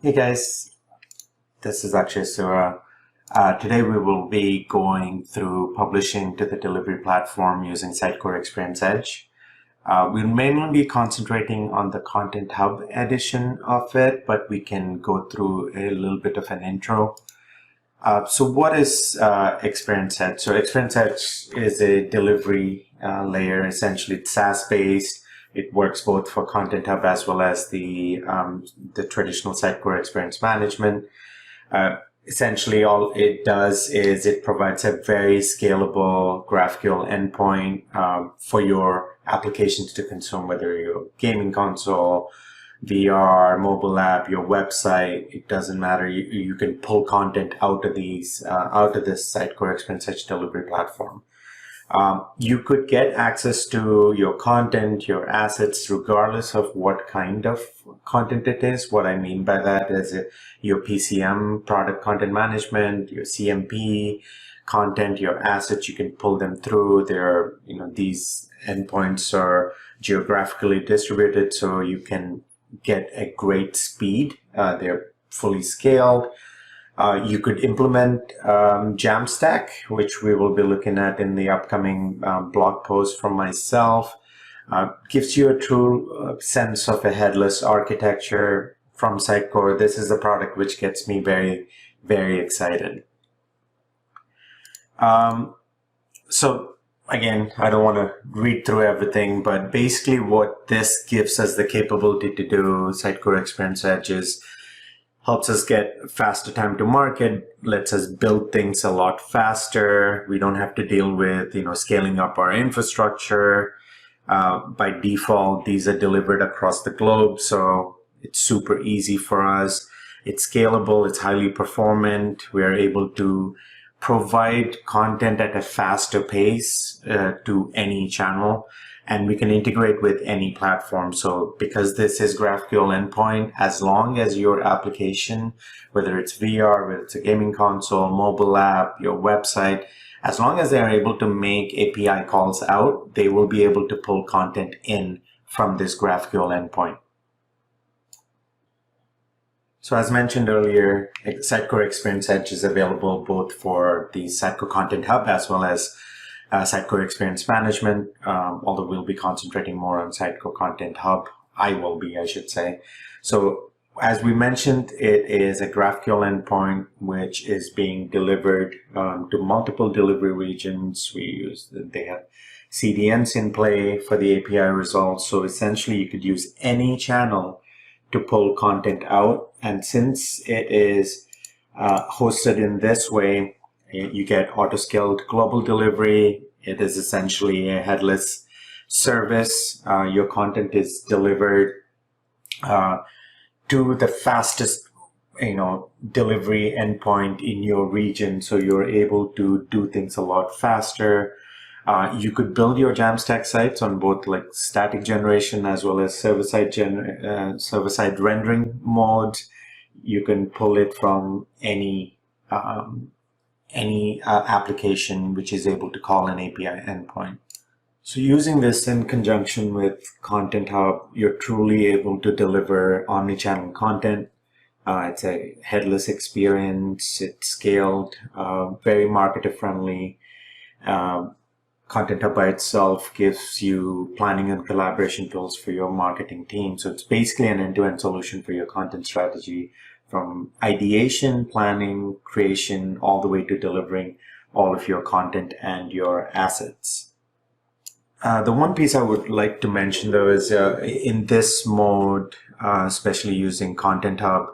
Hey guys, this is Akshay Sura. Today we will be going through publishing to the delivery platform using Sitecore Experience Edge. We'll mainly be concentrating on the Content Hub edition of it, but we can go through a little bit of an intro. So what is Experience Edge? So Experience Edge is a delivery layer. Essentially, it's SaaS-based. It works both for Content Hub as well as the traditional Sitecore Experience Management. Essentially, all it does is it provides a very scalable GraphQL endpoint for your applications to consume, whether you're a gaming console, VR, mobile app, your website. It doesn't matter. You can pull content out of this Sitecore Experience Edge delivery platform. You could get access to your content, your assets, regardless of what kind of content it is. What I mean by that is your PCM, product content management, your CMP content, your assets, you can pull them through. These endpoints are geographically distributed, so you can get a great speed. They're fully scaled. You could implement Jamstack, which we will be looking at in the upcoming blog post from myself. Gives you a true sense of a headless architecture from Sitecore. This is a product which gets me very, very excited. So again, I don't want to read through everything, but basically what this gives us the capability to do, Sitecore Experience Edge, is helps us get faster time to market, lets us build things a lot faster. We don't have to deal with, scaling up our infrastructure. By default, these are delivered across the globe, so it's super easy for us. It's scalable, it's highly performant. We are able to provide content at a faster pace to any channel. And we can integrate with any platform. So because this is GraphQL endpoint, as long as your application, whether it's VR, whether it's a gaming console, mobile app, your website, as long as they're able to make API calls out, they will be able to pull content in from this GraphQL endpoint. So as mentioned earlier, Sitecore Experience Edge is available both for the Sitecore Content Hub as well as Sitecore Experience Management, although we'll be concentrating more on Sitecore Content Hub. I should say. So as we mentioned, it is a GraphQL endpoint which is being delivered to multiple delivery regions. They have CDNs in play for the API results. So essentially you could use any channel to pull content out. And since it is hosted in this way, you get auto-scaled global delivery. It is essentially a headless service. Your content is delivered to the fastest, delivery endpoint in your region. So you're able to do things a lot faster. You could build your Jamstack sites on both like static generation as well as server-side rendering modes. You can pull it from any application which is able to call an API endpoint. So using this in conjunction with Content Hub, you're truly able to deliver omnichannel content. It's a headless experience. It's scaled, very marketer friendly. Content Hub by itself gives you planning and collaboration tools for your marketing team. So it's basically an end-to-end solution for your content strategy, from ideation, planning, creation, all the way to delivering all of your content and your assets. The one piece I would like to mention though is in this mode, especially using Content Hub,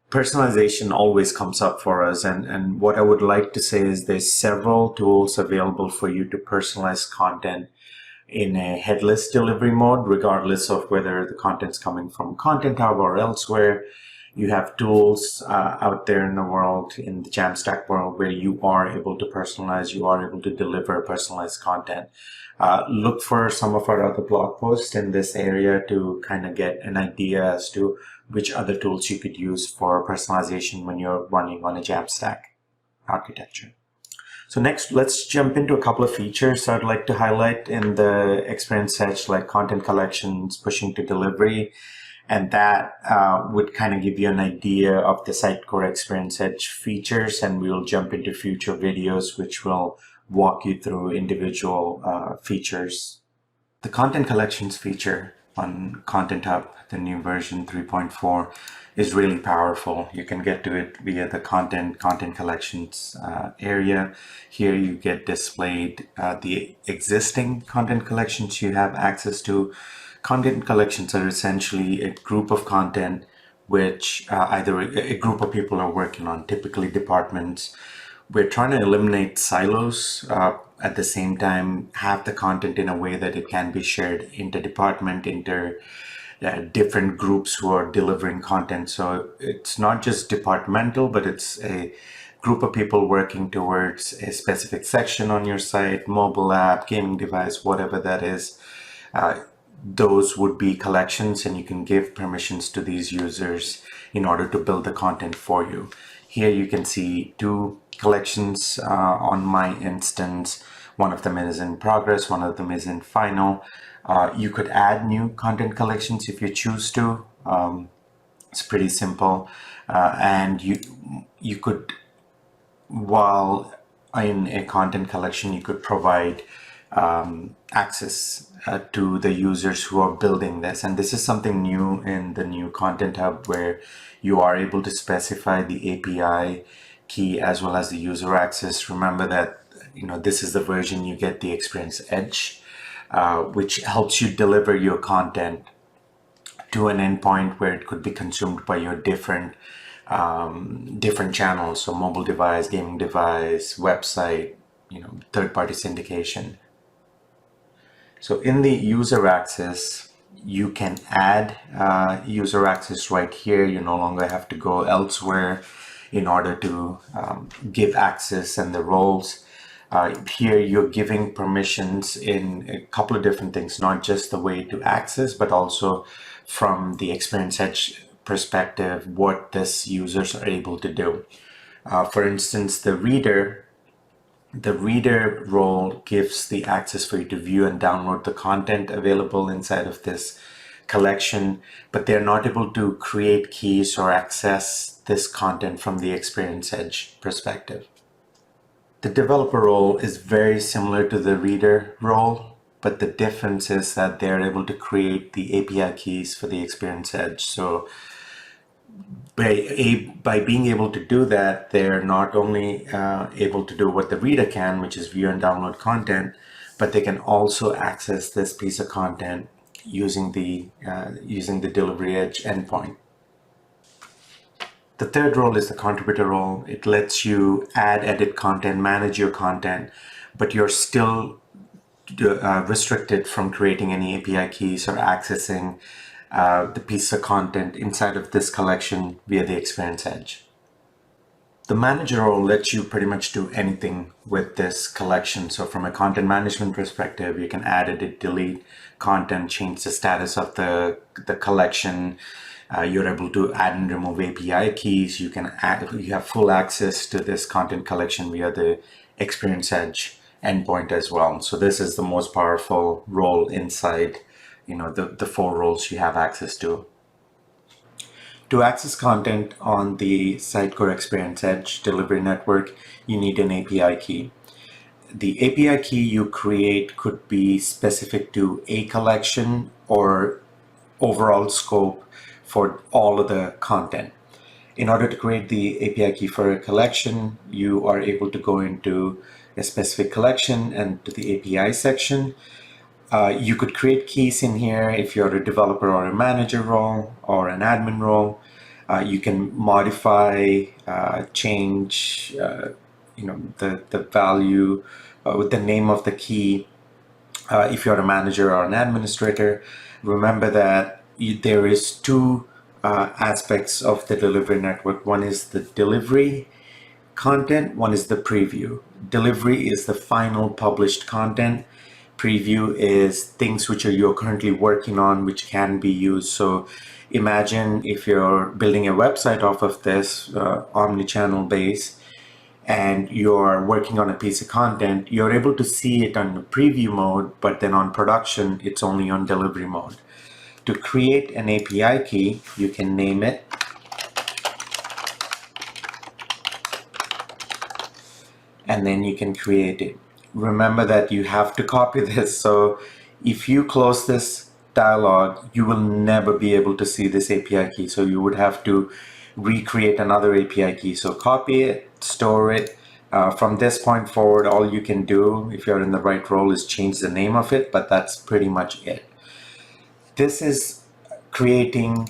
personalization always comes up for us. And what I would like to say is there's several tools available for you to personalize content in a headless delivery mode, regardless of whether the content's coming from Content Hub or elsewhere. You have tools out there in the world, in the Jamstack world, where you are able to personalize, you are able to deliver personalized content. Look for some of our other blog posts in this area to kind of get an idea as to which other tools you could use for personalization when you're running on a Jamstack architecture. So next, let's jump into a couple of features I'd like to highlight in the Experience Edge, like content collections, pushing to delivery, And that would kind of give you an idea of the Sitecore Experience Edge features, and we'll jump into future videos which will walk you through individual features. The content collections feature on Content Hub, the new version 3.4, is really powerful. You can get to it via the content collections area. Here you get displayed the existing content collections you have access to. Content collections are essentially a group of content which either a group of people are working on, typically departments. We're trying to eliminate silos, at the same time have the content in a way that it can be shared inter-department, different groups who are delivering content. So it's not just departmental, but it's a group of people working towards a specific section on your site, mobile app, gaming device, whatever that is. Those would be collections, and you can give permissions to these users in order to build the content for you. Here you can see two collections on my instance. One of them is in progress, one of them is in final. You could add new content collections if you choose to. It's pretty simple. And you could, while in a content collection, you could provide access to the users who are building this. And this is something new in the new Content Hub, where you are able to specify the API key as well as the user access. Remember that this is the version you get the Experience Edge, which helps you deliver your content to an endpoint where it could be consumed by your different channels, so mobile device, gaming device, website, third-party syndication. So in the user access, you can add user access right here. You no longer have to go elsewhere in order to give access and the roles. Here you're giving permissions in a couple of different things, not just the way to access, but also from the Experience Edge perspective, what these users are able to do. For instance, the reader role gives the access for you to view and download the content available inside of this collection, but they're not able to create keys or access this content from the Experience Edge perspective. The developer role is very similar to the reader role, but the difference is that they're able to create the API keys for the Experience Edge. So by being able to do that, they're not only able to do what the reader can, which is view and download content, but they can also access this piece of content using the Delivery Edge endpoint. The third role is the contributor role. It lets you add, edit content, manage your content, but you're still restricted from creating any API keys or accessing the piece of content inside of this collection via the Experience Edge. The manager role lets you pretty much do anything with this collection. So from a content management perspective, you can add, edit, delete content, change the status of the collection. You're able to add and remove API keys. You have full access to this content collection via the Experience Edge endpoint as well. So this is the most powerful role inside the four roles you have access to. To access content on the Sitecore Experience Edge delivery network, you need an API key. The API key you create could be specific to a collection or overall scope for all of the content. In order to create the API key for a collection, you are able to go into a specific collection and to the API section. You could create keys in here if you're a developer or a manager role or an admin role. You can modify, change, the value with the name of the key. If you're a manager or an administrator, remember that there is two aspects of the delivery network. One is the delivery content, one is the preview. Delivery is the final published content. Preview is things which you're currently working on, which can be used. So imagine if you're building a website off of this omni-channel base and you're working on a piece of content, you're able to see it on the preview mode, but then on production, it's only on delivery mode. to create an API key, you can name it. And then you can create it. Remember that you have to copy this. So if you close this dialog, you will never be able to see this API key. So you would have to recreate another API key. So copy it, store it. From this point forward, all you can do, if you're in the right role, is change the name of it, but that's pretty much it. This is creating,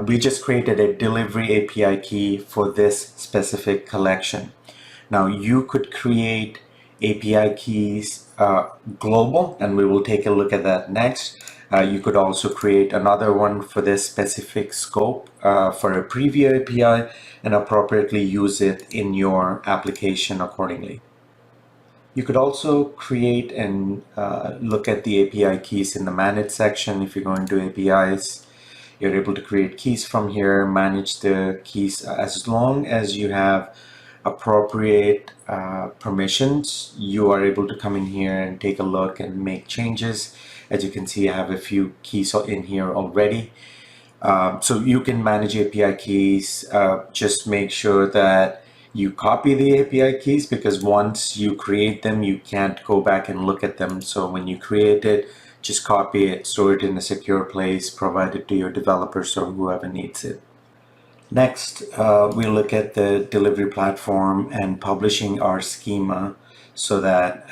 we just created a delivery API key for this specific collection. Now you could create API keys global, and we will take a look at that next. You could also create another one for this specific scope for a preview API and appropriately use it in your application accordingly. You could also create and look at the API keys in the manage section. If you go into APIs, you're able to create keys from here, manage the keys as long as you have appropriate permissions. You are able to come in here and take a look and make changes. As you can see, I have a few keys in here already. So you can manage API keys. Just make sure that you copy the API keys, because once you create them, you can't go back and look at them. So when you create it, just copy it, store it in a secure place, provide it to your developers or whoever needs it. Next, we look at the delivery platform and publishing our schema so that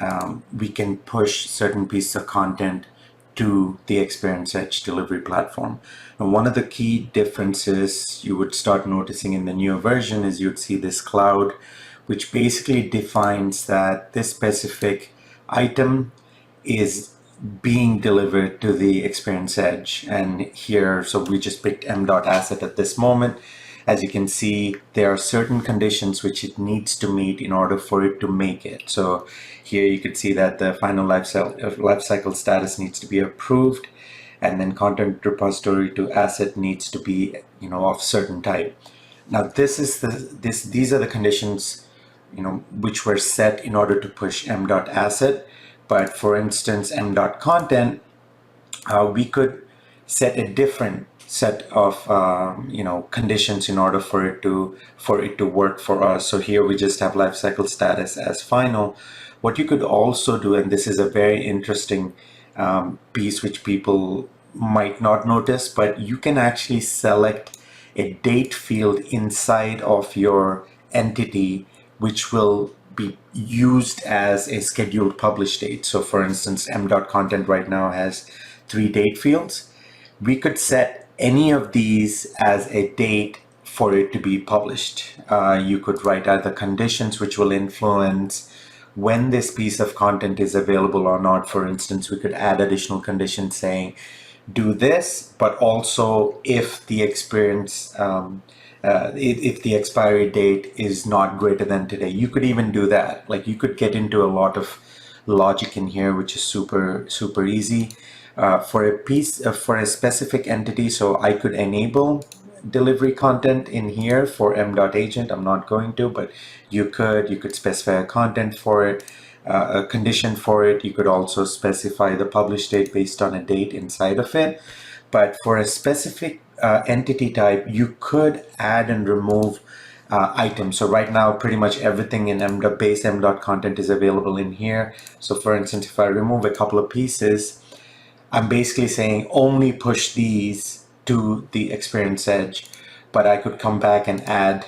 we can push certain pieces of content to the Experience Edge delivery platform. And one of the key differences you would start noticing in the newer version is you'd see this cloud, which basically defines that this specific item is being delivered to the Experience Edge. And here, so we just picked m.asset at this moment. As you can see, there are certain conditions which it needs to meet in order for it to make it. So here you can see that the final lifecycle status needs to be approved, and then content repository to asset needs to be, of certain type. Now these are the conditions, which were set in order to push m.asset. But for instance, m.content, we could set a different set of conditions in order for it to work for us. So here we just have lifecycle status as final. What you could also do, and this is a very interesting piece which people might not notice, but you can actually select a date field inside of your entity, which will be used as a scheduled publish date. So for instance, m.content right now has 3 date fields. We could set any of these as a date for it to be published. You could write either conditions which will influence when this piece of content is available or not. For instance, we could add additional conditions saying, do this, but also if the if the expiry date is not greater than today. You could even do that. Like, you could get into a lot of logic in here, which is super easy. For a specific entity, so I could enable delivery content in here for m.agent. I'm not going to, but you could specify a content for it, a condition for it. You could also specify the publish date based on a date inside of it. But for a specific entity type, you could add and remove items. So right now, pretty much everything in base m.content is available in here. So for instance, if I remove a couple of pieces, I'm basically saying only push these to the Experience Edge, but I could come back and add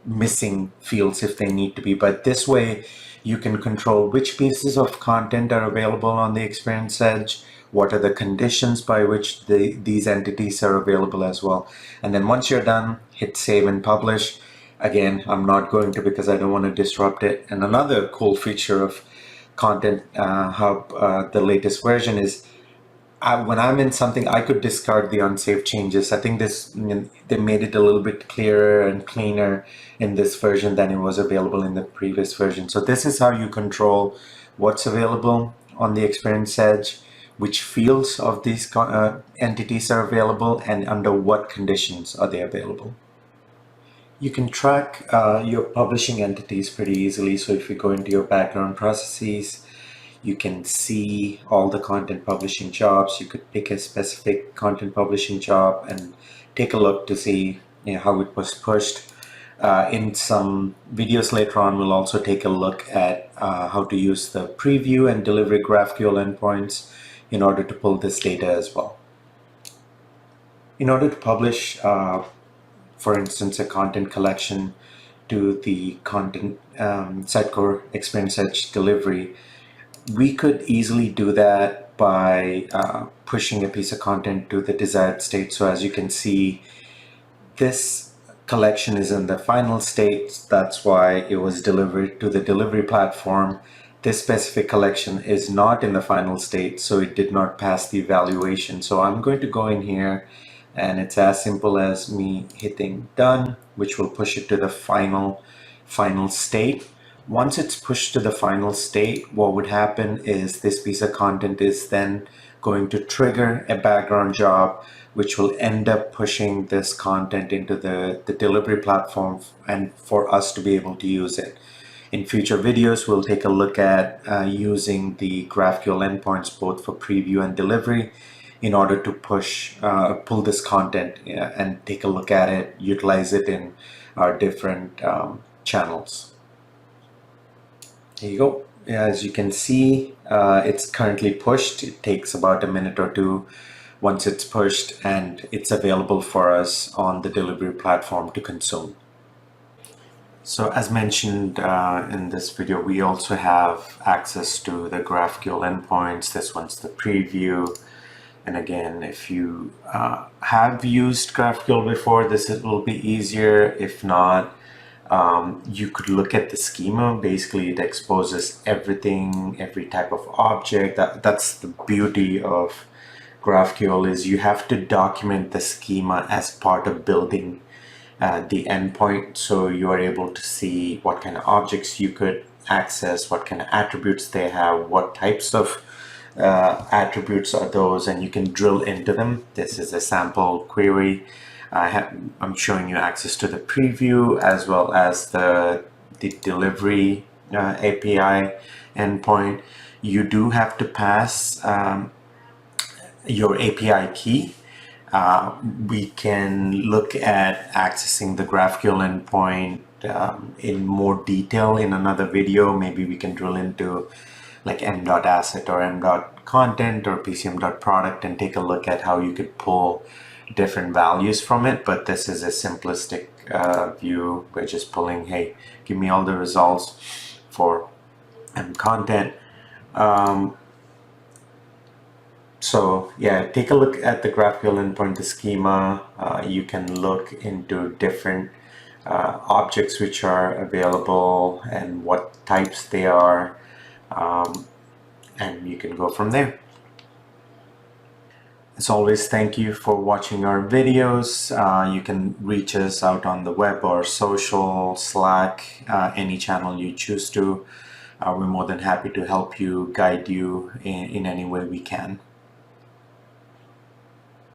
missing fields if they need to be. But this way, you can control which pieces of content are available on the Experience Edge, what are the conditions by which these entities are available as well. And then once you're done, hit save and publish. Again, I'm not going to, because I don't want to disrupt it. And another cool feature of Content Hub, the latest version, is when I'm in something, I could discard the unsaved changes. I think they made it a little bit clearer and cleaner in this version than it was available in the previous version. So this is how you control what's available on the Experience Edge, which fields of these entities are available, and under what conditions are they available. You can track your publishing entities pretty easily. So if you go into your background processes, You can see all the content publishing jobs. You could pick a specific content publishing job and take a look to see, how it was pushed. In some videos later on, we'll also take a look at how to use the preview and delivery GraphQL endpoints in order to pull this data as well. In order to publish, for instance, a content collection to the content Sitecore Experience Edge delivery, we could easily do that by pushing a piece of content to the desired state. So as you can see, this collection is in the final state. That's why it was delivered to the delivery platform. This specific collection is not in the final state, so it did not pass the evaluation. So I'm going to go in here, and it's as simple as me hitting done, which will push it to the final state. Once it's pushed to the final state, what would happen is this piece of content is then going to trigger a background job, which will end up pushing this content into the delivery platform and for us to be able to use it. In future videos, we'll take a look at using the GraphQL endpoints both for preview and delivery in order to pull this content and take a look at it, utilize it in our different channels. There you go. As you can see, it's currently pushed. It takes about a minute or two once it's pushed, and it's available for us on the delivery platform to consume. So as mentioned in this video, we also have access to the GraphQL endpoints. This one's the preview. And again, if you have used GraphQL before, this will be easier. If not, you could look at the schema. Basically, it exposes everything, every type of object. That's the beauty of GraphQL, is you have to document the schema as part of building the endpoint, so you are able to see what kind of objects you could access, what kind of attributes they have, what types of attributes are those, and you can drill into them. This is a sample query. I'm showing you access to the preview as well as the delivery API endpoint. You do have to pass your API key. We can look at accessing the GraphQL endpoint in more detail in another video. Maybe we can drill into like m.asset or m.content or pcm.product and take a look at how you could pull different values from it. But this is a simplistic view. We're just pulling, hey, give me all the results for m.content. So yeah, take a look at the GraphQL endpoint, the schema. You can look into different objects which are available and what types they are, and you can go from there. As always, thank you for watching our videos. You can reach us out on the web or social, Slack, any channel you choose to. We're more than happy to help you, guide you in any way we can.